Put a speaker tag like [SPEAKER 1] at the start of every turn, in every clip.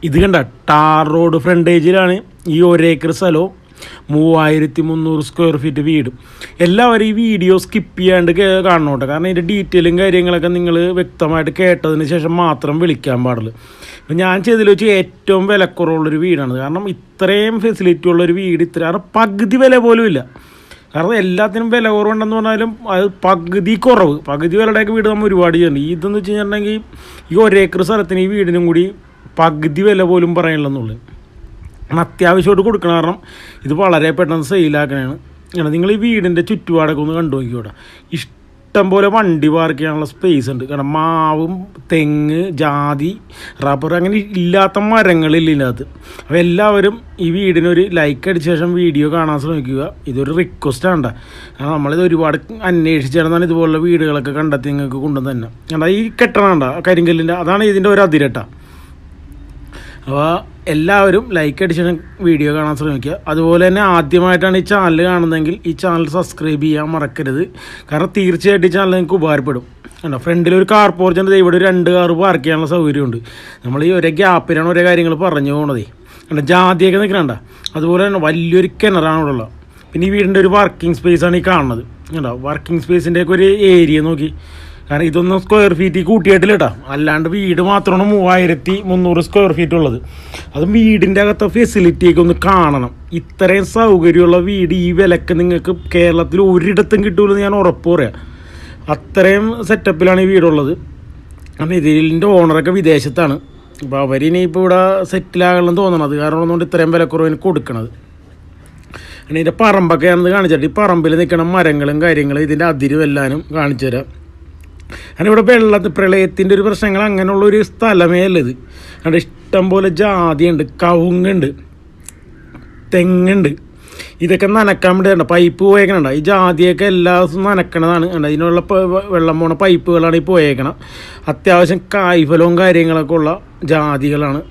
[SPEAKER 1] ഇത് കണ്ട tar road ഫ്രണ്ടേജിലാണ് ഈ ഒരേക്കർ സ്ഥലവും 3300 സ്ക്വയർ ഫീറ്റ് വീടും. എല്ലാവരും ഈ വീഡിയോ സ്കിപ്പ് ചെയ്യാണ്ട് കാണണം കേട്ടോ. കാരണം ഇതിൻ്റെ ഡീറ്റെയിലും കാര്യങ്ങളൊക്കെ നിങ്ങൾ വ്യക്തമായിട്ട് കേട്ടതിന് ശേഷം മാത്രം വിളിക്കാൻ പാടുള്ളൂ. ഇപ്പം ഞാൻ ചെയ്തതിൽ വെച്ച് ഏറ്റവും വിലക്കുറവുള്ളൊരു വീടാണ്. കാരണം ഇത്രയും ഫെസിലിറ്റി ഉള്ളൊരു വീട് കാരണം പകുതി വില പോലും ഇല്ല. കാരണം എല്ലാത്തിനും വില കുറവുണ്ടെന്ന് പറഞ്ഞാലും അത് പകുതി വിലയുടെയൊക്കെ വീട് നമ്മൾ ഒരുപാട് ചെയ്യുന്നുണ്ട്. ഇതെന്ന് വെച്ച് കഴിഞ്ഞിട്ടുണ്ടെങ്കിൽ ഈ ഒരേക്കർ സ്ഥലത്തിന് ഈ വീടിനും കൂടി പകുതി വില പോലും പറയാനുള്ളതെന്നുള്ളൂ. അത്യാവശ്യമായിട്ട് കൊടുക്കണം. കാരണം ഇത് വളരെ പെട്ടെന്ന് സെയിലാക്കണതാണ്. നിങ്ങൾ ഈ വീടിൻ്റെ ചുറ്റുപാടൊക്കെ ഒന്ന് കണ്ടു നോക്കിയോട്ടെ. ഇഷ്ടം പോലെ വണ്ടി പാർക്ക് ചെയ്യാനുള്ള സ്പേസ് ഉണ്ട്. കാരണം മാവും തെങ്ങ് ജാതി റബ്ബർ അങ്ങനെ ഇല്ലാത്ത മരങ്ങളില്ല ഇതിനകത്ത്. അപ്പോൾ എല്ലാവരും ഈ വീടിനൊരു ലൈക്ക് അടിച്ച ശേഷം വീഡിയോ കാണാൻ ശ്രമിക്കുക. ഇതൊരു റിക്വസ്റ്റാണ്. കാരണം നമ്മളിത് ഒരുപാട് അന്വേഷിച്ചിടന്നാണ് ഇതുപോലുള്ള വീടുകളൊക്കെ കണ്ടെത്തി നിങ്ങൾക്ക് കൊണ്ടുവന്ന് തന്നെ. കണ്ടാ ഈ കെട്ടണണ്ട കരിങ്കല്ലിൻ്റെ അതാണ് ഇതിൻ്റെ ഒരു അതിരട്ട. അപ്പോൾ എല്ലാവരും ലൈക്ക് അടിച്ച് വീഡിയോ കാണാൻ ശ്രമിക്കുക. അതുപോലെ തന്നെ ആദ്യമായിട്ടാണ് ഈ ചാനൽ കാണുന്നതെങ്കിൽ ഈ ചാനൽ സബ്സ്ക്രൈബ് ചെയ്യാൻ മറക്കരുത്. കാരണം തീർച്ചയായിട്ടും ഈ ചാനൽ നിങ്ങൾക്ക് ഉപകാരപ്പെടും. കണ്ടോ ഫ്രണ്ടിലൊരു കാർ പോർച്ചുണ്ട്. ഇവിടെ 2 കാർ പാർക്ക് ചെയ്യാനുള്ള സൗകര്യമുണ്ട്. നമ്മൾ ഈ ഒരേ ഗ്യാപ്പിലാണ് ഓരോ കാര്യങ്ങൾ പറഞ്ഞു പോകണത്. കണ്ടോ ജാതിയൊക്കെ നിൽക്കണണ്ട. അതുപോലെ തന്നെ വലിയൊരു കിണറാണ് ഇവിടെ ഉള്ളത്. പിന്നെ ഈ വീടിൻ്റെ ഒരു വർക്കിംഗ് സ്പേസാണ് ഈ കാണുന്നത്. കണ്ടോ വർക്കിംഗ് സ്പേസിൻ്റെയൊക്കെ ഒരു ഏരിയ നോക്കി. കാരണം ഇതൊന്നും സ്ക്വയർ ഫീറ്റ് കൂട്ടിയിട്ടില്ല കേട്ടോ. അല്ലാണ്ട് വീട് മാത്രമാണ് 3300 സ്ക്വയർ ഫീറ്റ് ഉള്ളത്. അതും വീടിൻ്റെ അകത്തെ ഫെസിലിറ്റിയൊക്കെ ഒന്ന് കാണണം. ഇത്രയും സൗകര്യമുള്ള വീട് ഈ വിലക്ക് നിങ്ങൾക്ക് കേരളത്തിൽ ഒരിടത്തും കിട്ടുമെന്ന് ഞാൻ ഉറപ്പ് പറയാം. അത്രയും സെറ്റപ്പിലാണ് ഈ വീടുള്ളത്. കാരണം ഇതിൻ്റെ ഓണറൊക്കെ വിദേശത്താണ്. അപ്പോൾ അവരിനിപ്പോൾ ഇവിടെ സെറ്റിലാകണമെന്ന് തോന്നണത്. കാരണം ഒന്നുകൊണ്ട് ഇത്രയും വിലക്കുറവിന് കൊടുക്കണത്. പിന്നെ ഇതിൻ്റെ പറമ്പൊക്കെ ഞാനത് കാണിച്ചിട്ട് ഈ പറമ്പിൽ നിൽക്കണ മരങ്ങളും കാര്യങ്ങളും ഇതിൻ്റെ അതിരും എല്ലാവരും കാണിച്ചു തരാം. കാരണം ഇവിടെ പ്രളയത്തിൻ്റെ ഒരു പ്രശ്നങ്ങൾ അങ്ങനെയുള്ളൊരു സ്ഥലമേ അല്ല ഇത്. അവിടെ ഇഷ്ടം പോലെ ജാതിയുണ്ട്, കവുങ്ങുണ്ട്, തെങ്ങുണ്ട്. ഇതൊക്കെ നനക്കാൻ വേണ്ടി പൈപ്പ് പോയേക്കണുണ്ട്. ഈ ജാതിയൊക്കെ എല്ലാ ദിവസവും നനക്കണതാണ്. ഇതിനുള്ള വെള്ളം പോണ പൈപ്പുകളാണ് ഈ പോയേക്കണം. അത്യാവശ്യം കായ്ഫലവും കാര്യങ്ങളൊക്കെ ഉള്ള ജാതികളാണ്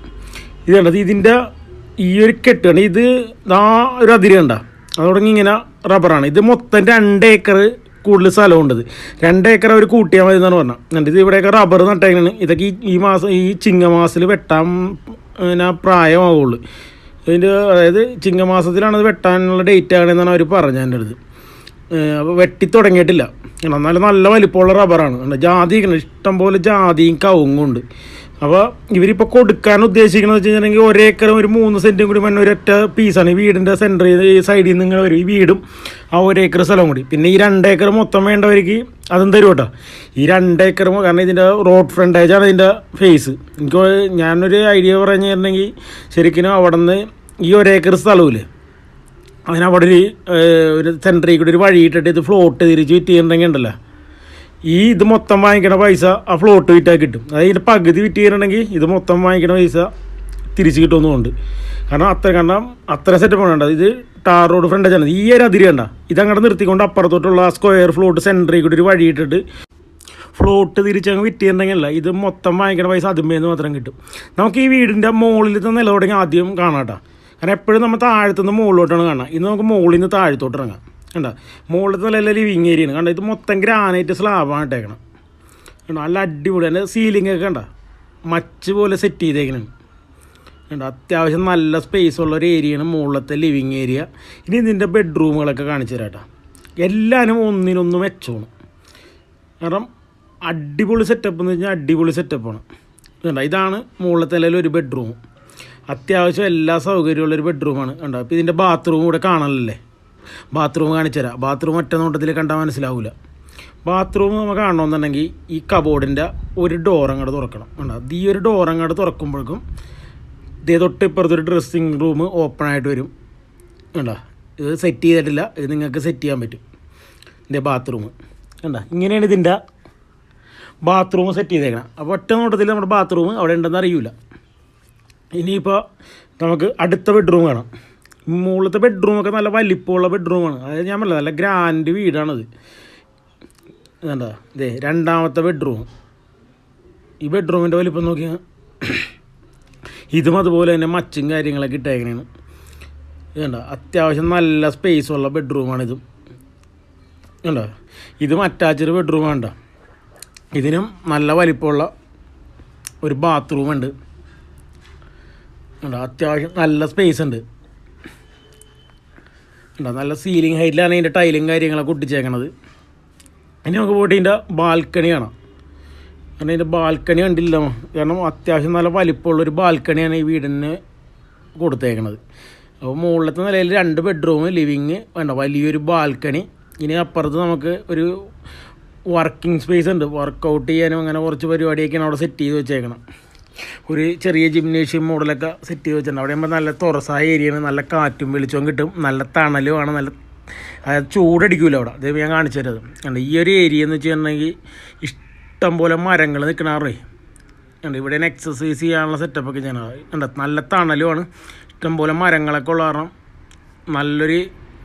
[SPEAKER 1] ഇത്. കണ്ടത് ഇതിൻ്റെ ഈ ഒരു കെട്ടാണ് ഇത്. ആ ഒരു അതിര് കണ്ട അതോടങ്ങി ഇങ്ങനെ റബ്ബറാണ്. ഇത് മൊത്തം 2 ഏക്കർ കൂടുതൽ സ്ഥലമുണ്ടത്. 2 ഏക്കർ അവർ കൂട്ടിയാൽ മതി എന്നാണ് പറഞ്ഞത്. എന്നിട്ട് ഇത് ഇവിടെയൊക്കെ റബ്ബർ നട്ടേക്കാണ്. ഇതൊക്കെ ഈ ചിങ്ങമാസത്തിൽ വെട്ടാൻ പ്രായമാവുള്ളൂ. ഇതിൻ്റെ അതായത് ചിങ്ങമാസത്തിലാണത് വെട്ടാനുള്ള ഡേറ്റ് ആണെന്നാണ് അവർ പറഞ്ഞത് എൻ്റെ അടുത്ത്. അപ്പോൾ വെട്ടി തുടങ്ങിയിട്ടില്ല. എന്നാലും നല്ല വലിപ്പമുള്ള റബ്ബറാണ്. ജാതി ഇഷ്ടം പോലെ ജാതിയും കവുങ്ങും ഉണ്ട്. അപ്പോൾ ഇവരിപ്പോൾ കൊടുക്കാൻ ഉദ്ദേശിക്കുന്നത് വെച്ച് കഴിഞ്ഞിട്ടുണ്ടെങ്കിൽ 1 ഏക്കറും ഒരു 3 സെൻറ്റും കൂടി മണ്ണ ഒരൊറ്റ പീസാണ്. ഈ വീടിൻ്റെ സെൻറ്ററിൽ ഈ സൈഡിൽ നിന്ന് നിങ്ങൾ വരും. ഈ വീടും ആ 1 ഏക്കർ സ്ഥലം കൂടി. പിന്നെ ഈ 2 ഏക്കർ മൊത്തം വേണ്ടവർക്ക് അതും തരും കേട്ടോ. ഈ 2 ഏക്കർ കാരണം ഇതിൻ്റെ റോഡ് ഫ്രണ്ടേജാണ് ഇതിൻ്റെ ഫേസ്. ഞാനൊരു ഐഡിയ പറഞ്ഞു തരുന്നെങ്കിൽ ശരിക്കും അവിടെ നിന്ന് ഈ 1 ഏക്കർ സ്ഥലമില്ലേ അതിനവിടെ ഒരു സെൻറ്ററിൽ കൂടി ഒരു വഴി ഇട്ടിട്ട് ഇത് ഫ്ലോട്ട് തിരിച്ച് വിറ്റ് ചെയ്യണമെങ്കിൽ ഉണ്ടല്ലോ ഇത് മൊത്തം വാങ്ങിക്കണ പൈസ ആ ഫ്ലോട്ട് വിറ്റാൽ കിട്ടും. അതായത് ഇതിൻ്റെ പകുതി വിറ്റ് ചെയ്യണമെങ്കിൽ ഇത് മൊത്തം വാങ്ങിക്കണ പൈസ തിരിച്ച് കിട്ടുമെന്നുണ്ട്. കാരണം അത്ര സെറ്റപ്പ് വേണ്ട. ഇത് ടാർ റോഡ് ഫ്രണ്ടേജാണ്. ഈ ഒരു അതിരി കണ്ട ഇതങ്ങോട്ട് നിർത്തിക്കൊണ്ട് അപ്പുറത്തോട്ടുള്ള ആ സ്ക്വയർ ഫ്ലോട്ട് സെൻറ്ററിൽ കൂടി ഒരു വഴി ഇട്ടിട്ട് ഫ്ലോട്ട് തിരിച്ചങ്ങ് വിറ്റ് ചെയ്യണമെങ്കിലല്ല ഇത് മൊത്തം വാങ്ങിക്കണ പൈസ അതുമേന്ന് മാത്രം കിട്ടും. നമുക്ക് ഈ വീടിൻ്റെ മുകളിലത്തെ നില തുടങ്ങി ആദ്യം കാണാം കേട്ടോ. കാരണം എപ്പോഴും നമ്മൾ താഴത്തുനിന്ന് മുകളിലോട്ടാണ് കാണാം. ഇന്ന് നമുക്ക് മുകളിൽ നിന്ന് താഴത്തോട്ട് ഇറങ്ങാം. കണ്ട മുകളിലത്തെ നിലയിലെ ലിവിങ് ഏരിയയാണ്. കണ്ട ഇത് മൊത്തം ഗ്രാനൈറ്റ് സ്ലാബാണ് ഇട്ടേക്കണം. നല്ല അടിപൊളി. അതിൻ്റെ സീലിംഗ് ഒക്കെ കണ്ട മച്ച് പോലെ സെറ്റ് ചെയ്തേക്കണം. കണ്ട അത്യാവശ്യം നല്ല സ്പേസ് ഉള്ള ഒരു ഏരിയയാണ് മുകളിലത്തെ ലിവിങ് ഏരിയ. ഇനി ഇതിൻ്റെ ബെഡ്റൂമുകളൊക്കെ കാണിച്ചു തരാം കേട്ടോ. എല്ലാവരും ഒന്നിനൊന്ന് മെച്ചമാണ്. കാരണം അടിപൊളി സെറ്റപ്പ് എന്ന് വെച്ചാൽ അടിപൊളി സെറ്റപ്പാണ്. കണ്ട ഇതാണ് മുകളിലത്തെ നിലയിൽ ഒരു ബെഡ്റൂം. അത്യാവശ്യം എല്ലാ സൗകര്യമുള്ളൊരു ബെഡ്റൂമാണ്. കണ്ടോ അപ്പോൾ ഇതിൻ്റെ ബാത്റൂം കൂടെ കാണാനല്ലേ. ബാത്റൂം കാണിച്ചു തരാം. ബാത്റൂം ഒറ്റ നോട്ടത്തിൽ കണ്ടാൽ മനസ്സിലാവില്ല. ബാത്റൂം നമുക്ക് കാണണമെന്നുണ്ടെങ്കിൽ ഈ കബോർഡിൻ്റെ ഒരു ഡോർ അങ്ങോട്ട് തുറക്കണം. കണ്ടോ ഈ ഒരു ഡോർ അങ്ങോട്ട് തുറക്കുമ്പോഴേക്കും ഇതേ തൊട്ട് ഇപ്പുറത്തൊരു ഡ്രസ്സിങ് റൂം ഓപ്പണായിട്ട് വരും. കണ്ടോ ഇത് സെറ്റ് ചെയ്തിട്ടില്ല. ഇത് നിങ്ങൾക്ക് സെറ്റ് ചെയ്യാൻ പറ്റും. ഇതിൻ്റെ ബാത്റൂം കണ്ടോ ഇങ്ങനെയാണ് ഇതിൻ്റെ ബാത്റൂം സെറ്റ് ചെയ്തേക്കണം. അപ്പോൾ ഒറ്റ നോട്ടത്തിൽ നമ്മുടെ ബാത്റൂം അവിടെ ഉണ്ടെന്ന് അറിയില്ല. ഇനിയിപ്പോൾ നമുക്ക് അടുത്ത ബെഡ്റൂം കാണാം. മുകളിലത്തെ ബെഡ്റൂമൊക്കെ നല്ല വലിപ്പമുള്ള ബെഡ്റൂമാണ്. അതായത് ഞാൻ പറഞ്ഞത് നല്ല ഗ്രാൻഡ് വീടാണത്. ഇതെന്താ ഇതേ 2ാമത്തെ ബെഡ്റൂം. ഈ ബെഡ്റൂമിൻ്റെ വലിപ്പം നോക്കിയാൽ ഇതും അതുപോലെ തന്നെ മച്ചും കാര്യങ്ങളൊക്കെ ഇട്ടേക്കണേണ്. ഇതുണ്ട അത്യാവശ്യം നല്ല സ്പേസുള്ള ബെഡ്റൂമാണിതും. കണ്ടോ ഇതും അറ്റാച്ച്ഡ് ബെഡ്റൂമാണ് കേട്ടോ. ഇതിനും നല്ല വലിപ്പമുള്ള ഒരു ബാത്റൂമുണ്ട്. ഉണ്ടോ, അത്യാവശ്യം നല്ല സ്പേസ് ഉണ്ട്. ഉണ്ടോ, നല്ല സീലിംഗ് ഹൈറ്റിലാണ് ഇതിൻ്റെ ടൈലും കാര്യങ്ങളൊക്കെ ഒട്ടിച്ചേക്കണത്. ഇനി നമുക്ക് പോയിട്ട് ഇതിൻ്റെ ബാൽക്കണി കാണാം. കാരണം ഇതിൻ്റെ ബാൽക്കണി കണ്ടില്ല, കാരണം അത്യാവശ്യം നല്ല വലിപ്പമുള്ളൊരു ബാൽക്കണിയാണ് ഈ വീടിന് കൊടുത്തേക്കണത്. അപ്പോൾ മുകളിലത്തെ നിലയിൽ 2 ബെഡ്റൂം, ലിവിങ്, വേണ്ട വലിയൊരു ബാൽക്കണി. ഇനി അപ്പുറത്ത് നമുക്ക് ഒരു വർക്കിംഗ് സ്പേസ് ഉണ്ട്, വർക്കൗട്ട് ചെയ്യാനും അങ്ങനെ കുറച്ച് പരിപാടിയൊക്കെയാണ് അവിടെ സെറ്റ് ചെയ്ത് വെച്ചേക്കണം. ഒരു ചെറിയ ജിംനേഷ്യം മോഡലൊക്കെ സെറ്റ് ചെയ്ത് വെച്ചിട്ടുണ്ട്. അവിടെ ആകുമ്പോൾ നല്ല തുറസായ ഏരിയയാണ്, നല്ല കാറ്റും വെളിച്ചവും കിട്ടും, നല്ല തണലുമാണ്, നല്ല അതായത് ചൂടടിക്കില്ല അവിടെ. അതേ ഞാൻ കാണിച്ചു തരുന്നത് കണ്ട്. ഈ ഒരു ഏരിയ എന്ന് വെച്ചിട്ടുണ്ടെങ്കിൽ ഇഷ്ടം പോലെ മരങ്ങൾ നിൽക്കണാറേ ഉണ്ട്. ഇവിടെ എക്സസൈസ് ചെയ്യാനുള്ള സെറ്റപ്പൊക്കെ ചെയ്യണത് ഉണ്ട്. നല്ല തണലുമാണ്, ഇഷ്ടംപോലെ മരങ്ങളൊക്കെ ഉള്ള കാരണം നല്ലൊരു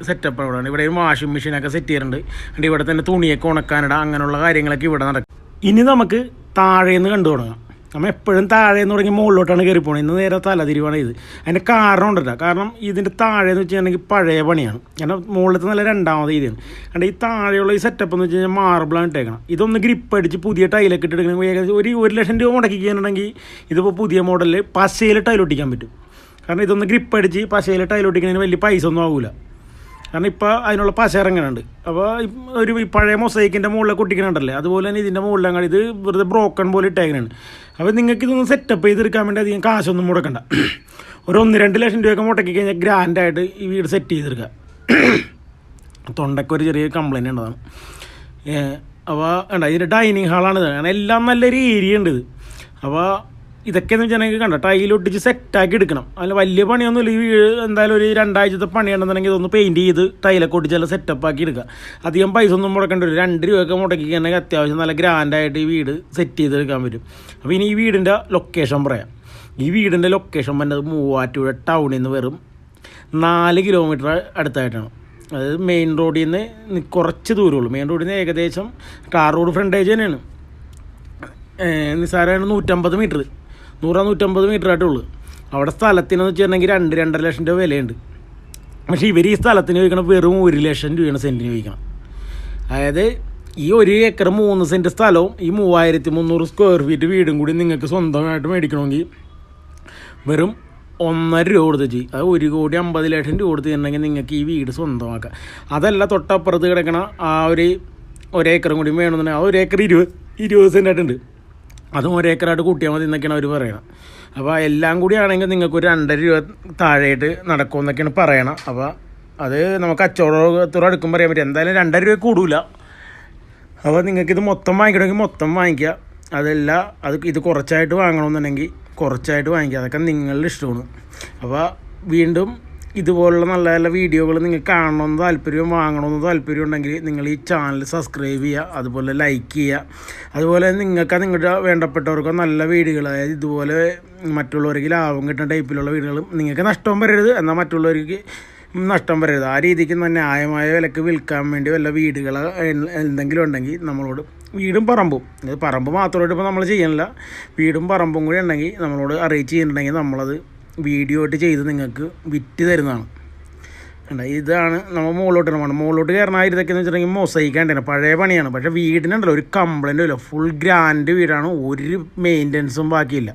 [SPEAKER 1] സെറ്റപ്പ് ഇവിടെയാണ്. ഇവിടെ വാഷിംഗ് മെഷീനൊക്കെ സെറ്റ് ചെയ്തിട്ടുണ്ട്. എന്നിട്ട് ഇവിടെ തന്നെ തുണിയൊക്കെ ഉണക്കാനിട, അങ്ങനെയുള്ള കാര്യങ്ങളൊക്കെ ഇവിടെ നടക്കും. ഇനി നമുക്ക് താഴേന്ന് കണ്ടു തുടങ്ങാം. നമ്മൾ എപ്പോഴും താഴേന്ന് തുടങ്ങി മുകളിലോട്ടാണ് കയറി പോകുന്നത്. ഇന്ന് നേരെ തലതിരിവാണ് ഇത്. അതിൻ്റെ കാരണം ഉണ്ടല്ലോ, കാരണം ഇതിൻ്റെ താഴെന്ന് വെച്ചിട്ടുണ്ടെങ്കിൽ പഴയ പണിയാണ്. കാരണം മുകളിലത്തെ നല്ല 2ാമത് രീതിയാണ്. കാരണം ഈ താഴെയുള്ള ഈ സെറ്റപ്പ് എന്ന് വെച്ച് കഴിഞ്ഞാൽ മാർബിളാണ് ഇട്ടേക്കണം. ഇതൊന്ന് ഗ്രിപ്പ് അടിച്ച് പുതിയ ടൈലൊക്കെ ഇട്ടെടുക്കണമെങ്കിൽ ഏകദേശം 1,00,000 രൂപ മുടക്കി കഴിഞ്ഞിട്ടുണ്ടെങ്കിൽ ഇതിപ്പോൾ പുതിയ മോഡലിൽ പശയിൽ ടൈലൊട്ടിക്കാൻ പറ്റും. കാരണം ഇതൊന്ന് ഗ്രിപ്പ് അടിച്ച് പശയിൽ ടൈലൊട്ടിക്കുന്നതിന് വലിയ പൈസ ഒന്നും ആവില്ല. കാരണം ഇപ്പോൾ അതിനുള്ള പശ ഇറങ്ങുന്നുണ്ട്. അപ്പോൾ ഒരു പഴയ മൊസൈക്കിൻ്റെ മുകളിലൊക്കെ ഒട്ടിക്കണുണ്ടല്ലേ, അതുപോലെ തന്നെ ഇതിൻ്റെ മുകളിലങ്ങാടി ഇത് വെറുതെ ബ്രോക്കൺ പോലെ ഇട്ടേക്കണാണ്. അപ്പോൾ നിങ്ങൾക്ക് ഇതൊന്ന് സെറ്റപ്പ് ചെയ്തെടുക്കാൻ വേണ്ടി അധികം കാശൊന്നും മുടക്കണ്ട. ഒരു 1-2 ലക്ഷം രൂപയൊക്കെ മുടക്കി കഴിഞ്ഞാൽ ഗ്രാൻഡായിട്ട് ഈ വീട് സെറ്റ് ചെയ്തെടുക്കുക. തൊണ്ടയ്ക്ക് ഒരു ചെറിയ കംപ്ലയിൻ്റ് ഉണ്ടതാണ്. അപ്പോൾ ഉണ്ട്, ഇതിൻ്റെ ഡൈനിങ് ഹാളാണിത്. കാരണം എല്ലാം നല്ലൊരു ഏരിയ ഉണ്ട് ഇത്. അപ്പോൾ ഇതൊക്കെയെന്ന് വെച്ചിട്ടുണ്ടെങ്കിൽ കണ്ട ടൈലൊട്ടിച്ച് സെറ്റാക്കി എടുക്കണം. അതിൽ വലിയ പണിയൊന്നുമില്ല. ഈ എന്തായാലും ഒരു 2 ആഴ്ചത്തെ പണിയാണെന്നുണ്ടെങ്കിൽ ഇതൊന്ന് പെയിൻറ്റ് ചെയ്ത് ടൈലൊക്കെ ഒട്ടിച്ച് നല്ല സെറ്റപ്പാക്കി എടുക്കുക. അധികം പൈസ ഒന്നും മുടക്കേണ്ടി വരും. 2 രൂപയൊക്കെ മുടക്കിക്കണമെങ്കിൽ അത്യാവശ്യം നല്ല ഗ്രാൻഡായിട്ട് ഈ വീട് സെറ്റ് ചെയ്തെടുക്കാൻ പറ്റും. അപ്പോൾ ഇനി ഈ വീടിൻ്റെ ലൊക്കേഷൻ പറയാം. ഈ വീടിൻ്റെ ലൊക്കേഷൻ വന്നത് മൂവാറ്റുപുഴ ടൗണിൽ നിന്ന് വെറും 4 കിലോമീറ്റർ അടുത്തായിട്ടാണ്. അതായത് മെയിൻ റോഡിൽ നിന്ന് കുറച്ച് ദൂരമുള്ളൂ. മെയിൻ റോഡിൽ നിന്ന് ഏകദേശം ടാർ റോഡ് ഫ്രണ്ടേജ് തന്നെയാണ്. നിസ്സാരമാണ് 150 മീറ്റർ, 100-150 മീറ്റർ ആയിട്ടുള്ളൂ. അവിടെ സ്ഥലത്തിനെന്ന് വെച്ചിട്ടുണ്ടെങ്കിൽ 2-2.5 ലക്ഷം രൂപ വിലയുണ്ട്. പക്ഷേ ഇവർ ഈ സ്ഥലത്തിന് ചോദിക്കണം വെറും 1 ലക്ഷം രൂപയാണ് സെൻറ്റിന് ചോദിക്കണം. അതായത് ഈ 1 ഏക്കർ 3 സെൻറ്റ് സ്ഥലവും ഈ 3300 സ്ക്വയർ ഫീറ്റ് വീടും കൂടി നിങ്ങൾക്ക് സ്വന്തമായിട്ട് മേടിക്കണമെങ്കിൽ വെറും 1.5 രൂപ കൊടുത്ത് ചെയ്യും. അത് 1,50,00,000 രൂപ കൊടുത്ത് ചെയ്യണമെങ്കിൽ നിങ്ങൾക്ക് ഈ വീട് സ്വന്തമാക്കാം. അതല്ല തൊട്ടപ്പുറത്ത് കിടക്കണ ആ ഒരു ഏക്കറും കൂടി വേണമെന്നുണ്ടെങ്കിൽ ആ 1 ഏക്കർ 20 സെൻറ്റായിട്ടുണ്ട്. അതും 1 ഏക്കറായിട്ട് കൂട്ടിയാൽ മതി എന്നൊക്കെയാണ് അവർ പറയണം. അപ്പോൾ എല്ലാം കൂടി ആണെങ്കിൽ നിങ്ങൾക്ക് ഒരു 2.5 രൂപ താഴെയായിട്ട് നടക്കുമെന്നൊക്കെയാണ് പറയണം. അപ്പോൾ അത് നമുക്ക് കച്ചവടത്തോട് അടുക്കും പറയാൻ പറ്റും. എന്തായാലും 2.5 രൂപ കൂടില്ല. അപ്പോൾ നിങ്ങൾക്കിത് മൊത്തം വാങ്ങിക്കണമെങ്കിൽ മൊത്തം വാങ്ങിക്കുക. അതല്ല ഇത് കുറച്ചായിട്ട് വാങ്ങണമെന്നുണ്ടെങ്കിൽ കുറച്ചായിട്ട് വാങ്ങിക്കുക. അതൊക്കെ നിങ്ങളുടെ ഇഷ്ടമാണ്. അപ്പോൾ വീണ്ടും ഇതുപോലുള്ള നല്ല നല്ല വീഡിയോകൾ നിങ്ങൾക്ക് കാണണമെന്ന് താല്പര്യം, വാങ്ങണമെന്ന് താല്പര്യം ഉണ്ടെങ്കിൽ നിങ്ങൾ ഈ ചാനൽ സബ്സ്ക്രൈബ് ചെയ്യുക, അതുപോലെ ലൈക്ക് ചെയ്യുക. അതുപോലെ നിങ്ങൾക്ക് നിങ്ങളുടെ വേണ്ടപ്പെട്ടവർക്കോ നല്ല വീഡിയോകൾ, അതായത് ഇതുപോലെ മറ്റുള്ളവർക്ക് ലാഭം കിട്ടുന്ന ടൈപ്പിലുള്ള വീഡിയോകളും നിങ്ങൾക്ക് നഷ്ടം വരരുത്, എന്നാൽ മറ്റുള്ളവർക്ക് നഷ്ടം വരരുത്. ആ രീതിക്ക് തന്നെ ന്യായമായ വിലക്ക് വിൽക്കാൻ വേണ്ടി വല്ല വീടുകൾ എന്തെങ്കിലും ഉണ്ടെങ്കിൽ നമ്മളോട്, വീടും പറമ്പും, ഇത് പറമ്പ് മാത്രമായിട്ട് ഇപ്പോൾ നമ്മൾ ചെയ്യണില്ല, വീടും പറമ്പും കൂടി ഉണ്ടെങ്കിൽ നമ്മളോട് അറിയിച്ച് ചെയ്യുന്നുണ്ടെങ്കിൽ നമ്മളത് വീഡിയോ ആയിട്ട് ചെയ്ത് നിങ്ങൾക്ക് വിറ്റ് തരുന്നതാണ്. ഇതാണ് നമ്മൾ മുകളിലോട്ട് കയറണ ഇതൊക്കെ എന്ന് വെച്ചിട്ടുണ്ടെങ്കിൽ മൊസൈക്കാണ്ടേ പഴയ പണിയാണ്. പക്ഷേ വീടിനുണ്ടല്ലോ ഒരു കംപ്ലൈൻറ്റും ഇല്ല, ഫുൾ ഗ്രാൻഡ് വീടാണ്, ഒരു മെയിൻ്റനൻസും ബാക്കിയില്ല.